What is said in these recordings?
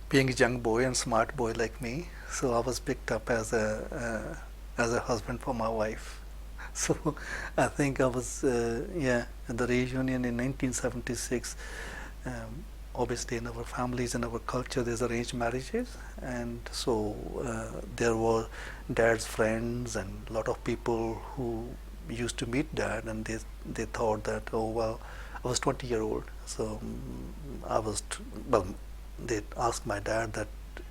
being a young boy and smart boy like me, so I was picked up as a husband for my wife. So I think I was yeah, at the reunion in 1976. Um, Obviously, in our families and our culture, there's arranged marriages, and so there were dad's friends and a lot of people who used to meet dad, and they thought that, oh well, I was 20-year-old, so I was well. They asked my dad that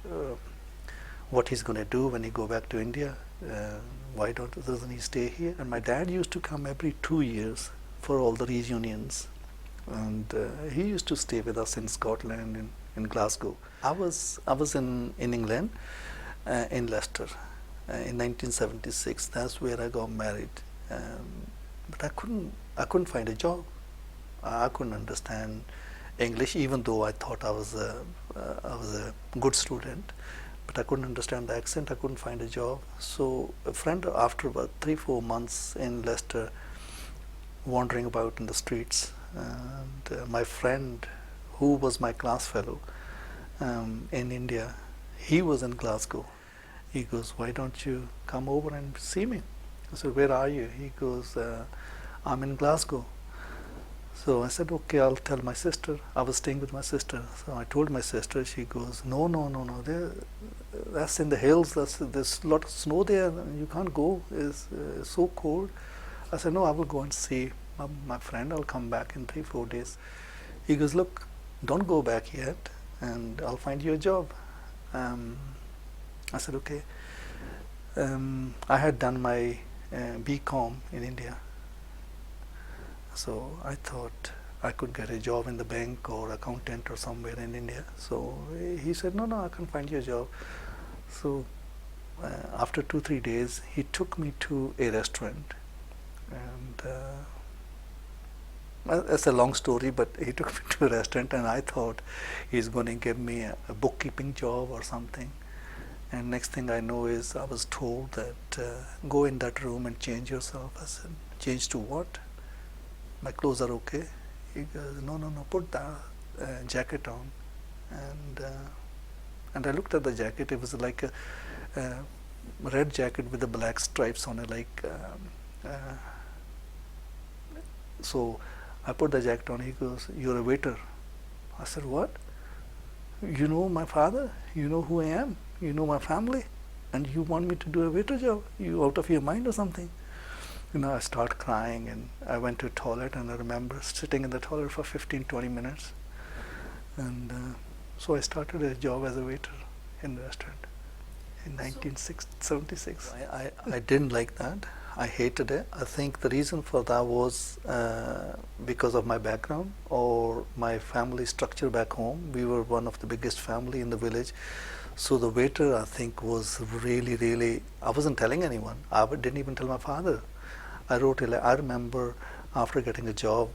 uh, what he's going to do when he go back to India. Why doesn't he stay here? And my dad used to come every 2 years for all the reunions, and he used to stay with us in Scotland, in Glasgow. I was in England, in Leicester, in 1976. That's where I got married, but I couldn't find a job. I couldn't understand English, even though I thought I was a good student, but I couldn't understand the accent. I couldn't find a job. So a friend, after about 3-4 months in Leicester, wandering about in the streets, and my friend, who was my class fellow in India, he was in Glasgow. He goes, "Why don't you come over and see me?" I said, "Where are you?" He goes, "I'm in Glasgow." So I said, "Okay, I'll tell my sister." I was staying with my sister, so I told my sister. She goes, "No, no, no, no. That's in the hills. There's a lot of snow there. You can't go. It's so cold." I said, "No, I will go and see my friend. I'll come back in 3-4 days." He goes, "Look, don't go back yet, and I'll find you a job." I said, "Okay." I had done my BCom in India, so I thought I could get a job in the bank or accountant or somewhere in India. So he said, "No, no, I can find you a job." So after 2-3 days, he took me to a restaurant, and it's a long story, but he took me to a restaurant, and I thought he's going to give me a bookkeeping job or something. And next thing I know is I was told that go in that room and change yourself. I said, "Change to what? My clothes are okay." He goes, "No, no, no, put the jacket on." And I looked at the jacket. It was like a red jacket with the black stripes on it, like so I put the jacket on. He goes, "You're a waiter." I said, "What? You know my father? You know who I am? You know my family? And you want me to do a waiter job? You out of your mind or something?" I start crying, and I went to the toilet, and I remember sitting in the toilet for 15-20 minutes. And so I started a job as a waiter in the restaurant in 1976. I didn't like that. I hated it. I think the reason for that was because of my background or my family structure back home. We were one of the biggest family in the village. So the waiter, I think, was really, really, I wasn't telling anyone. I didn't even tell my father. I remember after getting a job,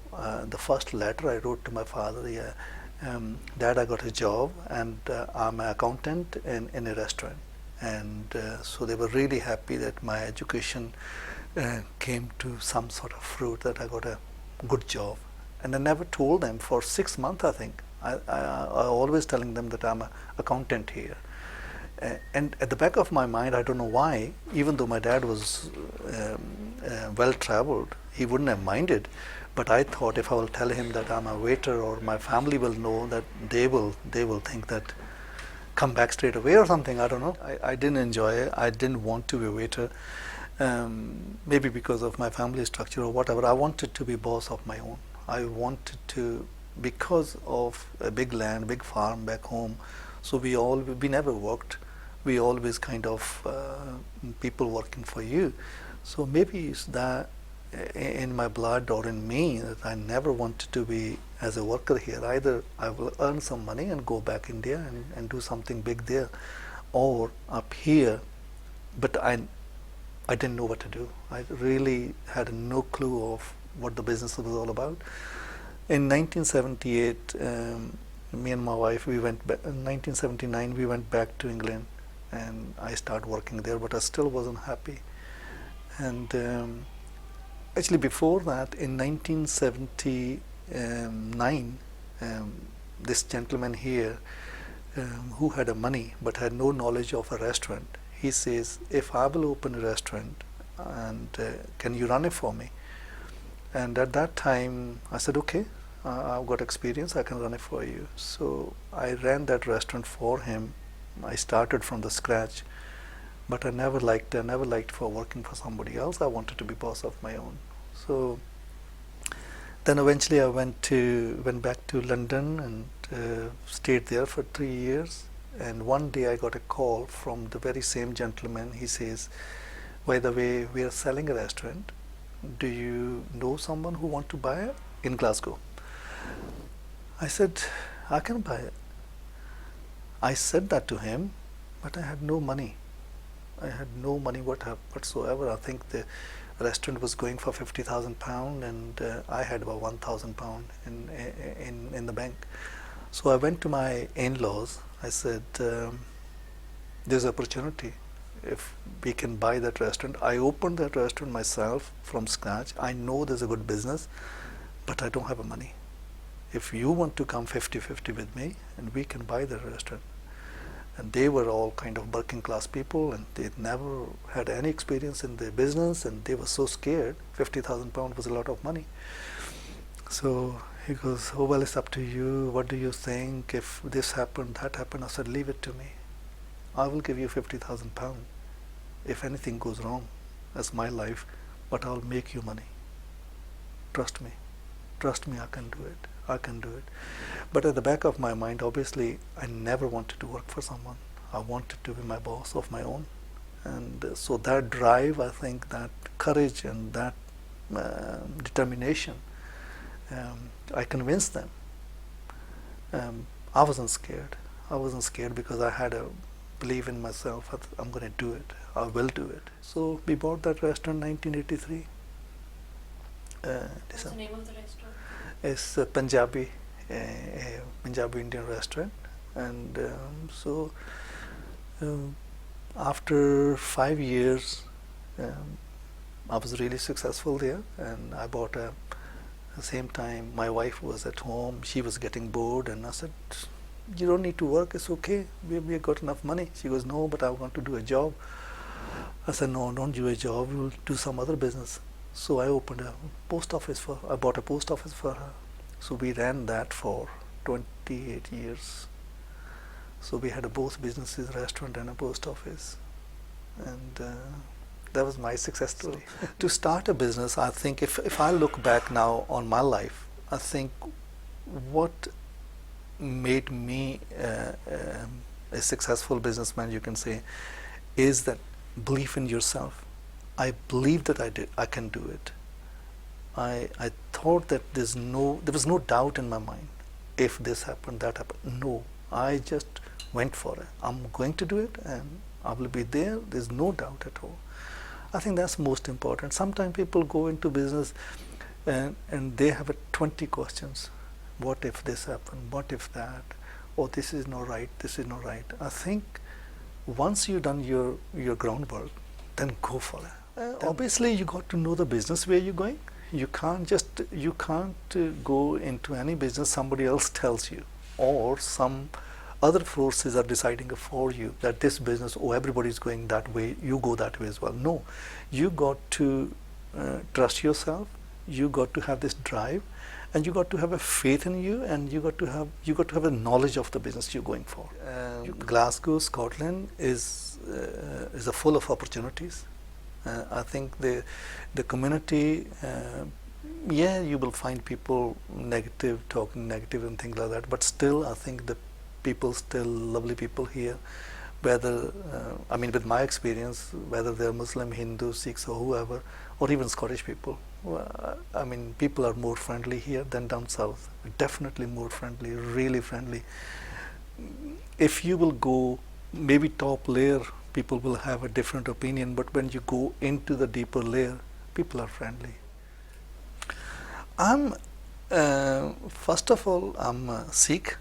the first letter I wrote to my father, yeah, "Dad, I got a job, and I'm an accountant in a restaurant." And so they were really happy that my education came to some sort of fruit, that I got a good job. And I never told them for 6 months, I think. I always telling them that I'm an accountant here. And at the back of my mind, I don't know why, even though my dad was well traveled, he wouldn't have minded. But I thought if I will tell him that I'm a waiter, or my family will know, that they will think that come back straight away or something. I don't know. I didn't enjoy it. I didn't want to be a waiter. Maybe because of my family structure or whatever. I wanted to be boss of my own. I wanted to, because of a big land, big farm back home. So we never worked. We always kind of people working for you. So maybe it's that in my blood or in me, that I never wanted to be as a worker here. Either I will earn some money and go back India and do something big there, or up here. But I didn't know what to do. I really had no clue of what the business was all about. In 1978, me and my wife, we went back. In 1979, we went back to England, and I started working there, but I still wasn't happy. And actually, before that, in 1979, this gentleman here who had a money but had no knowledge of a restaurant. He says, if I will open a restaurant, and can you run it for me? And at that time I said, okay, I've got experience, I can run it for you. So I ran that restaurant for him. I started from the scratch, but I never liked for working for somebody else. I wanted to be boss of my own. So then eventually I went back to London and stayed there for 3 years. And one day I got a call from the very same gentleman. He says, by the way, we are selling a restaurant. Do you know someone who wants to buy it in Glasgow? I said, I can buy it. I said that to him, but I had no money. I had no money whatsoever. I think the restaurant was going for £50,000, and I had about £1,000 in the bank. So I went to my in-laws. I said, there's opportunity. If we can buy that restaurant, I opened that restaurant myself from scratch. I know there's a good business, but I don't have the money. If you want to come 50-50 with me, and we can buy the restaurant. And they were all kind of working class people, and they never had any experience in the business, and they were so scared. £50,000 was a lot of money. So he goes, oh well, it's up to you. What do you think? If this happened, that happened. I said, leave it to me. I will give you £50,000. If anything goes wrong, that's my life, but I'll make you money. Trust me. Trust me, I can do it. I can do it. But at the back of my mind, obviously, I never wanted to work for someone. I wanted to be my boss of my own. And so that drive, I think, that courage and that determination, I convinced them. I wasn't scared. I wasn't scared because I had a belief in myself. I'm going to do it. I will do it. So we bought that restaurant in 1983. What's the name of the restaurant? It's a Punjabi Indian restaurant. And so after 5 years, I was really successful there, and I bought at the same time my wife was at home. She was getting bored, and I said, you don't need to work, it's okay, we got enough money. She goes, no, but I want to do a job. I said, no, don't do a job, we'll do some other business. So I opened a post office I bought a post office for her. So we ran that for 28 years. So we had both businesses, a restaurant and a post office. And that was my success story. To start a business, I think if I look back now on my life, I think what made me a successful businessman, you can say, is that belief in yourself. I believed that I can do it. I thought that there was no doubt in my mind. If this happened, that happened. No, I just went for it. I'm going to do it, and I will be there. There's no doubt at all. I think that's most important. Sometimes people go into business and they have 20 questions. What if this happened? What if that? Oh, this is not right. This is not right. I think once you've done your groundwork, then go for it. Obviously, you got to know the business where you're going. You can't go into any business somebody else tells you, or some other forces are deciding for you that this business, oh, everybody's going that way, you go that way as well. No, you got to trust yourself. You got to have this drive, and you got to have a faith in you, and you got to have a knowledge of the business you're going for. Glasgow, Scotland is full of opportunities. I think the community, you will find people talking negative and things like that, but still I think the people still lovely people here, whether with my experience, whether they're Muslim, Hindu, Sikhs or whoever, or even Scottish people. People are more friendly here than down south. Definitely more friendly, really friendly. If you will go maybe top layer, people will have a different opinion, but when you go into the deeper layer, people are friendly. First of all, I'm a Sikh,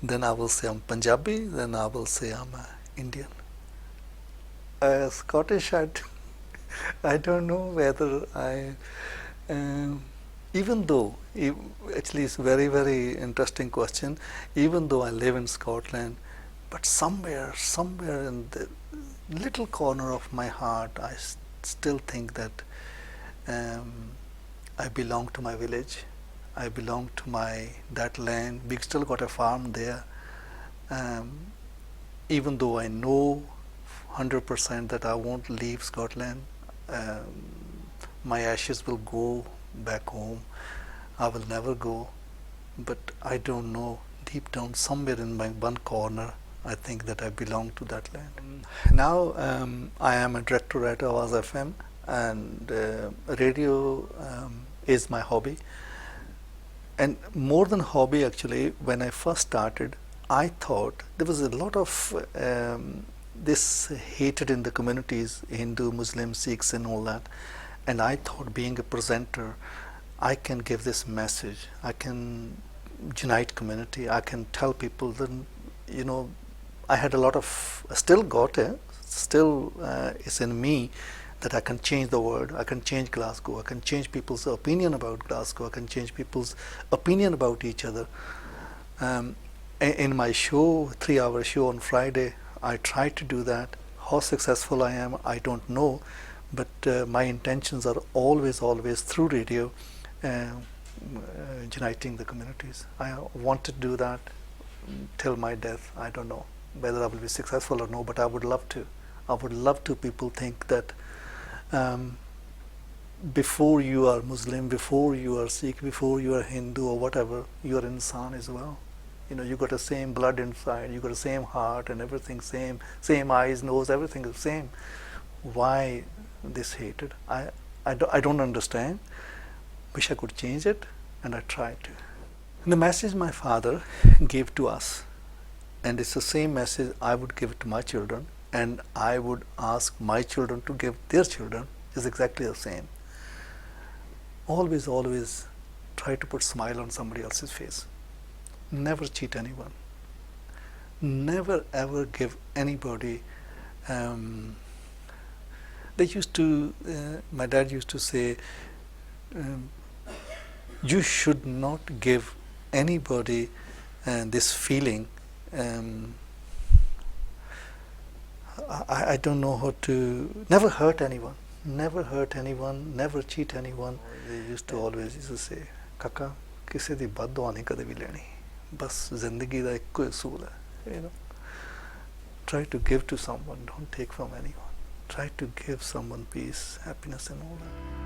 then I will say I'm Punjabi, then I will say I'm Indian. Scottish, I don't know whether even though, actually it's a very, very interesting question, even though I live in Scotland, But somewhere in the little corner of my heart, I still think that I belong to my village. I belong to that land. We still got a farm there. Um, Even though I know 100% that I won't leave Scotland, my ashes will go back home. I will never go. But I don't know, deep down somewhere in my one corner, I think that I belong to that land. Now I am a director at Awaz FM, and radio is my hobby. And more than hobby, actually, when I first started, I thought there was a lot of this hatred in the communities, Hindu, Muslim, Sikhs and all that. And I thought, being a presenter, I can give this message. I can unite community. I can tell people that, I had a lot of, still got it, still is in me, that I can change the world. I can change Glasgow. I can change people's opinion about Glasgow. I can change people's opinion about each other. In my show, 3-hour show on Friday, I tried to do that. How successful I am, I don't know, but my intentions are always through radio, uniting the communities. I want to do that till my death. I don't know whether I will be successful or no, but I would love to. I would love to. People think that before you are Muslim, before you are Sikh, before you are Hindu or whatever, you are insan as well. You got the same blood inside, you got the same heart and everything same eyes, nose, everything is the same. Why this hatred? I don't understand. Wish I could change it, and I tried to. And the message my father gave to us, and it's the same message I would give to my children, and I would ask my children to give their children, is exactly the same. Always try to put a smile on somebody else's face. Never cheat anyone. Never ever give anybody. They used to, my dad used to say, you should not give anybody this feeling. I don't know how to. Never hurt anyone. Never hurt anyone. Never cheat anyone. They used to say, Kaka, ਕਿਸੇ ਦੀ ਬਦਦੁਆ ਨਹੀਂ ਕਦੇ ਵੀ ਲੈਣੀ. बस जिंदगी का एक असूल है. Try to give to someone, don't take from anyone. Try to give someone peace, happiness and all that.